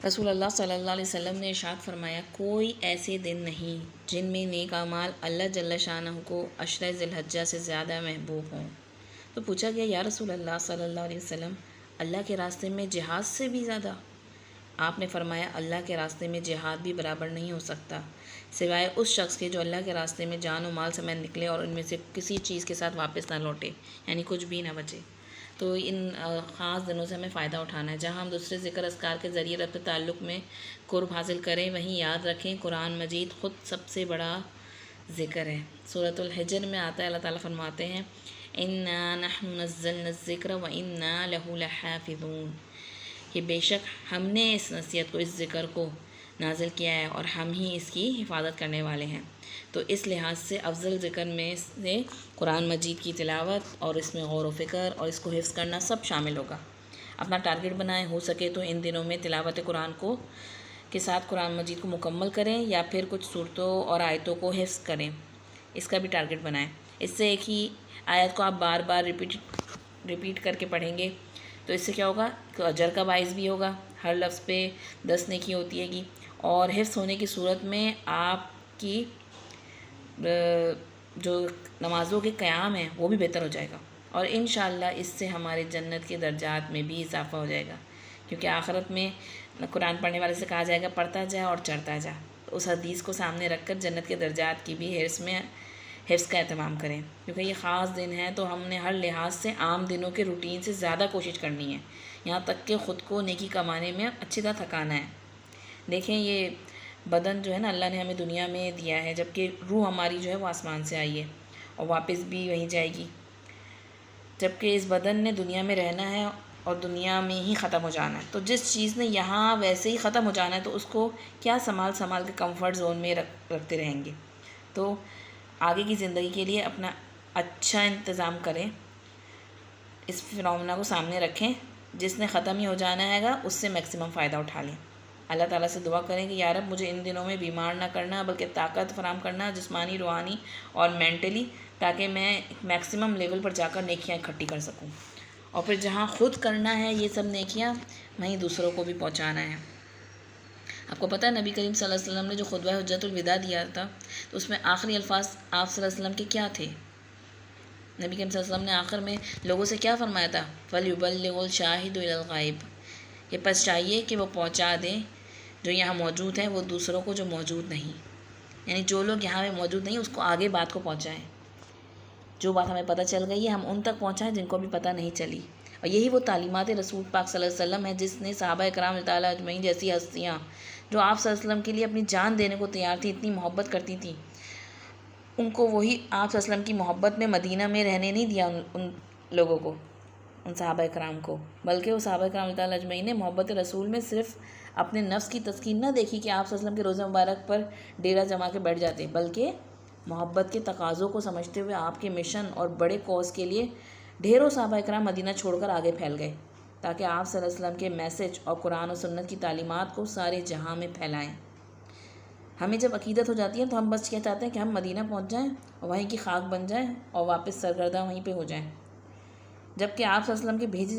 رسول اللہ صلی اللہ علیہ وسلم نے ارشاد فرمایا، کوئی ایسے دن نہیں جن میں نیک اعمال اللہ جل شانہ کو عشرہ ذی الحجہ سے زیادہ محبوب ہوں۔ تو پوچھا گیا، یا رسول اللہ صلی اللہ علیہ وسلم، اللہ کے راستے میں جہاد سے بھی زیادہ؟ آپ نے فرمایا، اللہ کے راستے میں جہاد بھی برابر نہیں ہو سکتا سوائے اس شخص کے جو اللہ کے راستے میں جان و مال سمیت نکلے اور ان میں سے کسی چیز کے ساتھ واپس نہ لوٹے، یعنی کچھ بھی نہ بچے۔ تو ان خاص دنوں سے ہمیں فائدہ اٹھانا ہے، جہاں ہم دوسرے ذکر اذکار کے ذریعے رب تعلق میں قرب حاصل کریں، وہیں یاد رکھیں قرآن مجید خود سب سے بڑا ذکر ہے۔ سورۃ الحجر میں آتا ہے، اللہ تعالیٰ فرماتے ہیں، اِنَّا نَحْنُ نَزَّلْنَا الذِّكْرَ وَإِنَّا لَهُ لَحَافِظُونَ، کہ بے شک ہم نے اس نصیحت کو، اس ذکر کو نازل کیا ہے اور ہم ہی اس کی حفاظت کرنے والے ہیں۔ تو اس لحاظ سے افضل ذکر میں سے قرآن مجید کی تلاوت اور اس میں غور و فکر اور اس کو حفظ کرنا سب شامل ہوگا۔ اپنا ٹارگٹ بنائیں، ہو سکے تو ان دنوں میں تلاوت قرآن کو کے ساتھ قرآن مجید کو مکمل کریں یا پھر کچھ صورتوں اور آیتوں کو حفظ کریں، اس کا بھی ٹارگٹ بنائیں۔ اس سے ایک ہی آیت کو آپ بار بار ریپیٹ کر کے پڑھیں گے تو اس سے کیا ہوگا کہ اجر کا باعث بھی ہوگا، ہر لفظ پہ 10 نیکی ہوتی ہے گی، اور حفظ ہونے کی صورت میں آپ کی جو نمازوں کے قیام ہیں وہ بھی بہتر ہو جائے گا، اور انشاءاللہ اس سے ہمارے جنت کے درجات میں بھی اضافہ ہو جائے گا، کیونکہ آخرت میں قرآن پڑھنے والے سے کہا جائے گا پڑھتا جا اور چڑھتا جا۔ اس حدیث کو سامنے رکھ کر جنت کے درجات کی بھی حفظ کا اہتمام کریں، کیونکہ یہ خاص دن ہے تو ہم نے ہر لحاظ سے عام دنوں کے روٹین سے زیادہ کوشش کرنی ہے، یہاں تک کہ خود کو نیکی کمانے میں اچھی طرح تھکانا ہے۔ دیکھیں، یہ بدن جو ہے نا اللہ نے ہمیں دنیا میں دیا ہے، جبکہ روح ہماری جو ہے وہ آسمان سے آئی ہے اور واپس بھی وہیں جائے گی، جبکہ اس بدن نے دنیا میں رہنا ہے اور دنیا میں ہی ختم ہو جانا ہے۔ تو جس چیز نے یہاں ویسے ہی ختم ہو جانا ہے تو اس کو کیا سنبھال کے کمفرٹ زون میں رکھتے رہیں گے؟ تو آگے کی زندگی کے لیے اپنا اچھا انتظام کریں، اس فنومنا کو سامنے رکھیں، جس نے ختم ہی ہو جانا ہے گا اس سے میکسیمم فائدہ اٹھا لیں۔ اللہ تعالیٰ سے دعا کریں کہ یا رب مجھے ان دنوں میں بیمار نہ کرنا بلکہ طاقت فراہم کرنا، جسمانی، روحانی اور مینٹلی، تاکہ میں میکسیمم لیول پر جا کر نیکیاں اکٹھی کر سکوں، اور پھر جہاں خود کرنا ہے یہ سب نیکیاں وہیں دوسروں کو بھی پہنچانا ہے۔ آپ کو پتہ ہے نبی کریم صلی اللہ علیہ وسلم نے جو خطبہ حجۃ الوداع دیا تھا تو اس میں آخری الفاظ آپ صلی اللہ علیہ وسلم کے کیا تھے؟ نبی کریم صلی اللہ علیہ وسلم نے آخر میں لوگوں سے کیا فرمایا تھا؟ فَلْيُبَلِّغُ الشَّاهِدُ إِلَى الْغَائِبِ، یہ پس چاہیے کہ وہ پہنچا دیں جو یہاں موجود ہیں وہ دوسروں کو جو موجود نہیں، یعنی جو لوگ یہاں میں موجود نہیں اس کو آگے بات کو پہنچائیں، جو بات ہمیں پتہ چل گئی ہے ہم ان تک پہنچائیں جن کو ابھی پتہ نہیں چلی، اور یہی وہ تعلیمات رسول پاک صلی اللہ علیہ وسلم ہے جس نے صحابہ اکرام رضی اللہ اجمعین جیسی ہستیاں جو آپ صلی اللہ علیہ وسلم کے لیے اپنی جان دینے کو تیار تھی، اتنی محبت کرتی تھیں، ان کو وہی آپ صلی اللہ علیہ وسلم کی محبت میں مدینہ میں رہنے نہیں دیا، ان لوگوں کو، ان صحابہ اکرام کو، بلکہ وہ صحابہ اکرام رضی اللہ اجمعین نے محبت رسول میں صرف اپنے نفس کی تسکین نہ دیکھی کہ آپ صلی اللہ علیہ وسلم کے روزہ مبارک پر ڈیرا جما کے بیٹھ جاتے، بلکہ محبت کے تقاضوں کو سمجھتے ہوئے آپ کے مشن اور بڑے کوز کے لیے ڈھیروں صحابہ اکرام مدینہ چھوڑ کر آگے پھیل گئے، تاکہ آپ صلی اللہ علیہ وسلم کے میسج اور قرآن و سنت کی تعلیمات کو سارے جہاں میں پھیلائیں۔ ہمیں جب عقیدت ہو جاتی ہے تو ہم بس کیا چاہتے ہیں کہ ہم مدینہ پہنچ جائیں اور وہیں کی خاک بن جائیں اور واپس سرگردہ وہیں پہ ہو جائیں، جبکہ آپ صلی اللہ علیہ وسلم کے بھیجے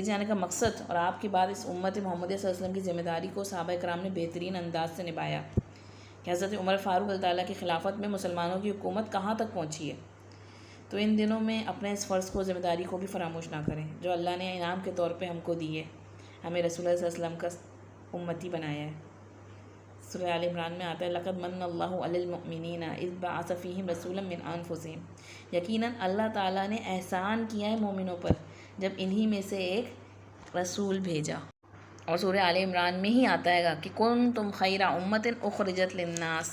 جانے کا مقصد اور آپ کے بعد اس امت محمدیہ صلی اللہ علیہ وسلم کی ذمہ داری کو صحابہ اکرام نے بہترین انداز سے نبھایا کہ حضرت عمر فاروق رضی اللہ تعالیٰ کی خلافت میں مسلمانوں کی حکومت کہاں تک پہنچی ہے۔ تو ان دنوں میں اپنے اس فرض کو، ذمہ داری کو بھی فراموش نہ کریں جو اللہ نے انعام کے طور پہ ہم کو دی ہے، ہمیں رسول اللہ صلی اللہ علیہ وسلم کا امتی بنایا ہے۔ سورہ آل عمران میں آتا ہے لقد من اللہ علی المؤمنین اذ بعث فیہم رسولا من انفسہم، یقیناً اللہ تعالیٰ نے احسان کیا ہے مومنوں پر جب انہی میں سے ایک رسول بھیجا، اور سورہ آل عمران میں ہی آتا ہے گا کہ کنتم خیر امۃ اخرجت للناس،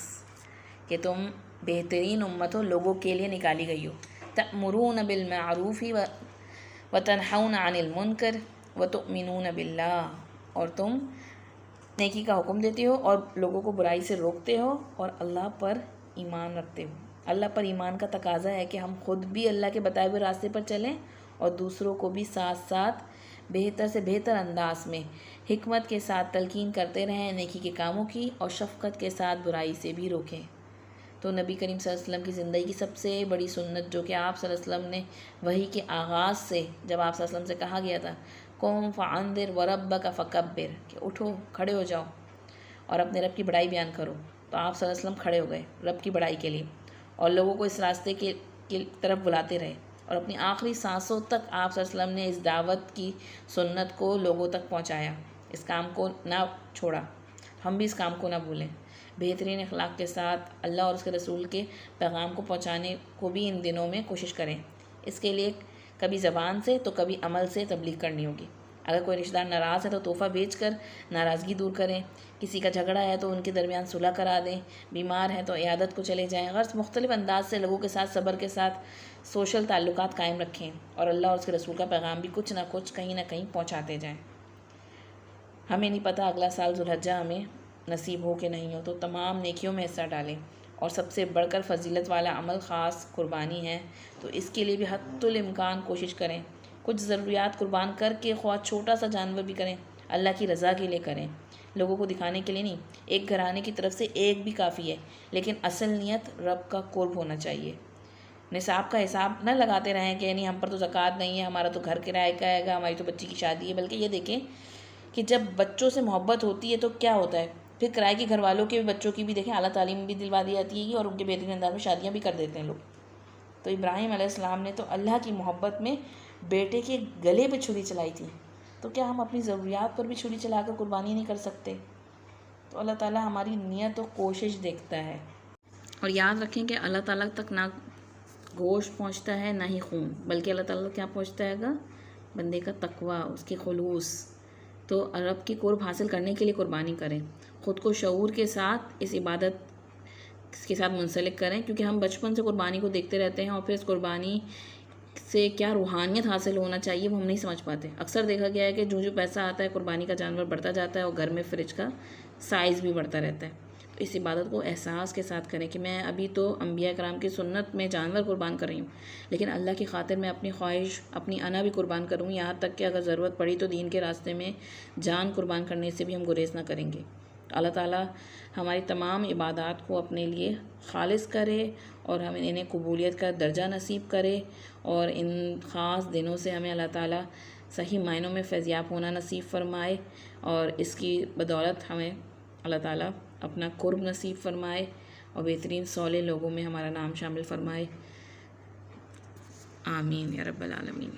کہ تم بہترین امت ہو، لوگوں کے لیے نکالی گئی ہو، تأمرون بالمعروف وتنہون عن المنکر وتؤمنون باللہ، اور تم نیکی کا حکم دیتے ہو اور لوگوں کو برائی سے روکتے ہو اور اللہ پر ایمان رکھتے ہو۔ اللہ پر ایمان کا تقاضا ہے کہ ہم خود بھی اللہ کے بتائے ہوئے راستے پر چلیں اور دوسروں کو بھی ساتھ ساتھ بہتر سے بہتر انداز میں حکمت کے ساتھ تلقین کرتے رہیں نیکی کے کاموں کی، اور شفقت کے ساتھ برائی سے بھی روکیں۔ تو نبی کریم صلی اللہ علیہ وسلم کی زندگی کی سب سے بڑی سنت جو کہ آپ صلی اللہ علیہ وسلم نے وحی کے آغاز سے، جب آپ صلی اللہ علیہ وسلم سے کہا گیا تھا قوم فانذر وربک فکبر، کہ اٹھو کھڑے ہو جاؤ اور اپنے رب کی بڑائی بیان کرو۔ تو آپ صلی اللہ علیہ وسلم کھڑے ہو گئے رب کی بڑائی کے لیے اور لوگوں کو اس راستے کی طرف بلاتے رہے، اور اپنی آخری سانسوں تک آپ صلی اللہ علیہ وسلم نے اس دعوت کی سنت کو لوگوں تک پہنچایا، اس کام کو نہ چھوڑا۔ ہم بھی اس کام کو نہ بھولیں، بہترین اخلاق کے ساتھ اللہ اور اس کے رسول کے پیغام کو پہنچانے کو بھی ان دنوں میں کوشش کریں۔ اس کے لیے کبھی زبان سے تو کبھی عمل سے تبلیغ کرنی ہوگی۔ اگر کوئی رشتہ دار ناراض ہے تو تحفہ بیچ کر ناراضگی دور کریں، کسی کا جھگڑا ہے تو ان کے درمیان صلح کرا دیں، بیمار ہیں تو عیادت کو چلے جائیں، غرض مختلف انداز سے لوگوں کے ساتھ صبر کے ساتھ سوشل تعلقات قائم رکھیں اور اللہ اور اس کے رسول کا پیغام بھی کچھ نہ کچھ کہیں نہ کہیں پہنچاتے جائیں۔ ہمیں نہیں پتہ اگلا سال ذوالحجہ ہمیں نصیب ہو کہ نہیں ہو، تو تمام نیکیوں میں حصہ ڈالیں، اور سب سے بڑھ کر فضیلت والا عمل خاص قربانی ہے، تو اس کے لیے بھی حتی الامکان کوشش کریں، کچھ ضروریات قربان کر کے خواہ چھوٹا سا جانور بھی کریں، اللہ کی رضا کے لیے کریں، لوگوں کو دکھانے کے لیے نہیں۔ ایک گھرانے کی طرف سے ایک بھی کافی ہے، لیکن اصل نیت رب کا قرب ہونا چاہیے۔ نصاب کا حساب نہ لگاتے رہیں کہ نہیں ہم پر تو زکوٰۃ نہیں ہے، ہمارا تو گھر کرائے کا آئے گا، ہماری تو بچی کی شادی ہے، بلکہ یہ دیکھیں کہ جب بچوں سے محبت ہوتی ہے تو کیا ہوتا ہے، پھر کرائے کے گھر والوں کے بھی بچوں کی بھی دیکھیں اعلیٰ تعلیم بھی دلوا دی جاتی ہے اور ان کے بہترین انداز میں شادیاں بھی کر دیتے ہیں لوگ۔ تو ابراہیم علیہ السلام نے تو اللہ کی محبت میں بیٹے کے گلے پہ چھری چلائی تھی، تو کیا ہم اپنی ضروریات پر بھی چھری چلا کر قربانی نہیں کر سکتے؟ تو اللہ تعالیٰ ہماری نیت و کوشش دیکھتا ہے۔ اور یاد رکھیں کہ اللہ تعالیٰ تک نہ گوشت پہنچتا ہے نہ ہی خون، بلکہ اللہ تعالیٰ کیا پہنچتا ہے گا؟ بندے کا تقویٰ، اس کے خلوص۔ تو رب کی قرب حاصل کرنے کے لیے قربانی کریں، خود کو شعور کے ساتھ اس عبادت کے ساتھ منسلک کریں، کیونکہ ہم بچپن سے قربانی کو دیکھتے رہتے ہیں اور پھر اس قربانی سے کیا روحانیت حاصل ہونا چاہیے وہ ہم نہیں سمجھ پاتے۔ اکثر دیکھا گیا ہے کہ جو پیسہ آتا ہے قربانی کا جانور بڑھتا جاتا ہے اور گھر میں فریج کا سائز بھی بڑھتا رہتا ہے۔ تو اس عبادت کو احساس کے ساتھ کریں کہ میں ابھی تو انبیاء کرام کی سنت میں جانور قربان کر رہی ہوں، لیکن اللہ کی خاطر میں اپنی خواہش، اپنی انا بھی قربان کروں، یہاں تک کہ اگر ضرورت پڑی تو دین کے راستے میں جان قربان کرنے سے بھی ہم گریز نہ کریں گے۔ اللہ تعالیٰ ہماری تمام عبادات کو اپنے لیے خالص کرے اور ہمیں انہیں قبولیت کا درجہ نصیب کرے، اور ان خاص دنوں سے ہمیں اللہ تعالیٰ صحیح معنوں میں فیضیاب ہونا نصیب فرمائے، اور اس کی بدولت ہمیں اللہ تعالیٰ اپنا قرب نصیب فرمائے اور بہترین صالح لوگوں میں ہمارا نام شامل فرمائے۔ آمین یا رب العالمین۔